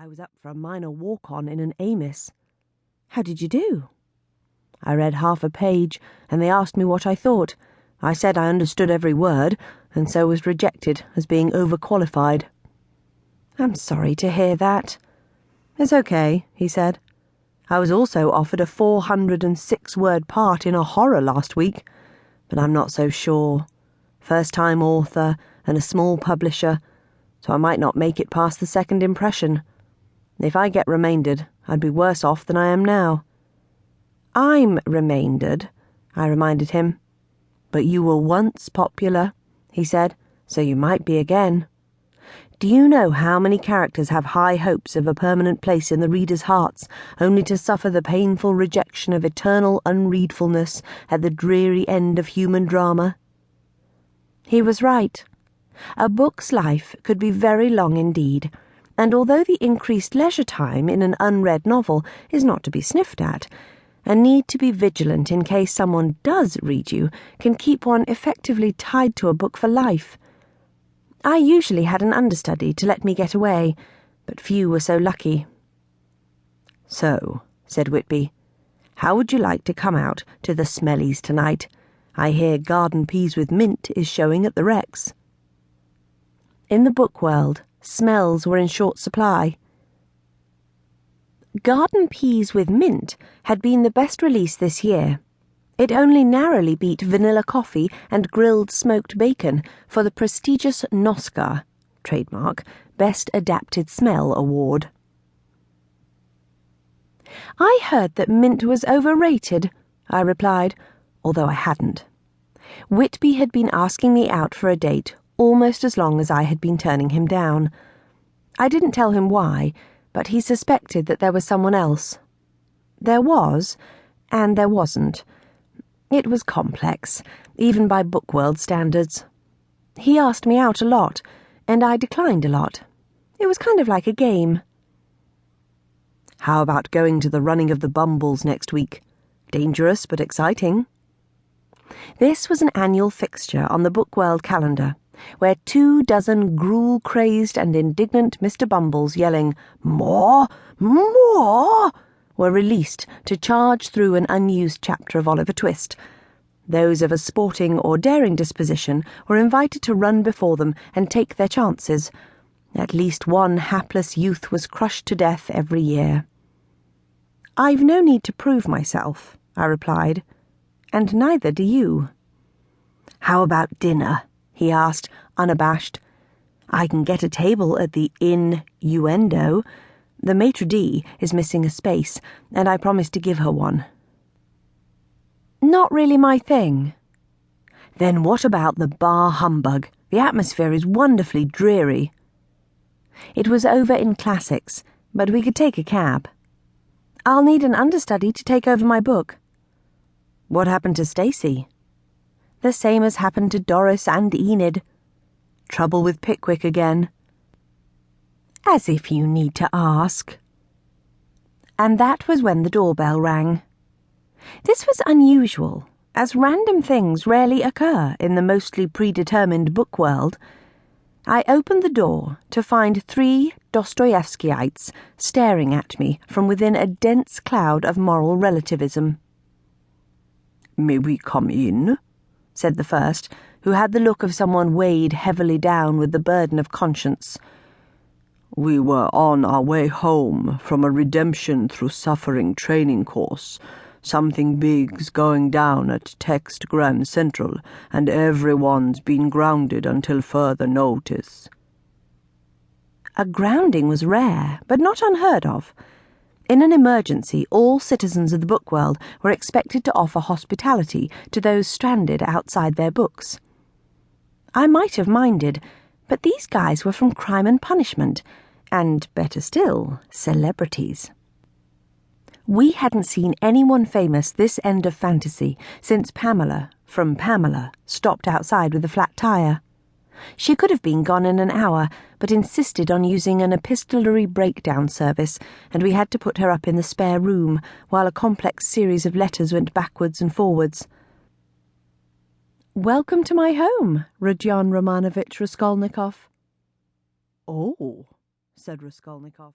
I was up for a minor walk-on in an Amos. How did you do? I read half a page, and they asked me what I thought. I said I understood every word, and so was rejected as being overqualified. I'm sorry to hear that. It's okay, he said. I was also offered a 406-word part in a horror last week, but I'm not so sure. First-time author and a small publisher, so I might not make it past the second impression. If I get remaindered, I'd be worse off than I am now. I'm remaindered, I reminded him. But you were once popular, he said, so you might be again. Do you know how many characters have high hopes of a permanent place in the readers' hearts, only to suffer the painful rejection of eternal unreadfulness at the dreary end of human drama? He was right. A book's life could be very long indeed, and although the increased leisure time in an unread novel is not to be sniffed at, a need to be vigilant in case someone does read you can keep one effectively tied to a book for life. I usually had an understudy to let me get away, but few were so lucky. So, said Whitby, how would you like to come out to the Smellies tonight? I hear Garden Peas with Mint is showing at the Rex. In the BookWorld, smells were in short supply. Garden Peas with Mint had been the best release this year. It only narrowly beat vanilla coffee and grilled smoked bacon for the prestigious NOSCA, trademark, Best Adapted Smell Award. I heard that mint was overrated, I replied, although I hadn't. Whitby had been asking me out for a date almost as long as I had been turning him down. I didn't tell him why, but he suspected that there was someone else. There was, and there wasn't. It was complex, even by BookWorld standards. He asked me out a lot, and I declined a lot. It was kind of like a game. How about going to the running of the Bumbles next week? Dangerous but exciting. This was an annual fixture on the BookWorld calendar, where 24 gruel-crazed and indignant Mr. Bumbles yelling, "More! More!" were released to charge through an unused chapter of Oliver Twist. Those of a sporting or daring disposition were invited to run before them and take their chances. At least one hapless youth was crushed to death every year. I've no need to prove myself, I replied, and neither do you. How about dinner? He asked, unabashed. I can get a table at the Innuendo. The maitre d' is missing a space, and I promised to give her one. Not really my thing. Then what about the bar humbug? The atmosphere is wonderfully dreary. It was over in classics, but we could take a cab. I'll need an understudy to take over my book. What happened to Stacy? The same as happened to Doris and Enid. Trouble with Pickwick again. As if you need to ask. And that was when the doorbell rang. This was unusual, as random things rarely occur in the mostly predetermined book world. I opened the door to find 3 Dostoevskyites staring at me from within a dense cloud of moral relativism. May we come in? Said the first, who had the look of someone weighed heavily down with the burden of conscience. We were on our way home from a redemption through suffering training course. Something big's going down at Text Grand Central, and everyone's been grounded until further notice. A grounding was rare, but not unheard of. In an emergency, all citizens of the book world were expected to offer hospitality to those stranded outside their books. I might have minded, but these guys were from Crime and Punishment, and, better still, celebrities. We hadn't seen anyone famous this end of fantasy since Pamela, from Pamela, stopped outside with a flat tire. She could have been gone in an hour, but insisted on using an epistolary breakdown service, and we had to put her up in the spare room while a complex series of letters went backwards and forwards. Welcome to my home, Rodion Romanovich Raskolnikov. Oh, said Raskolnikov.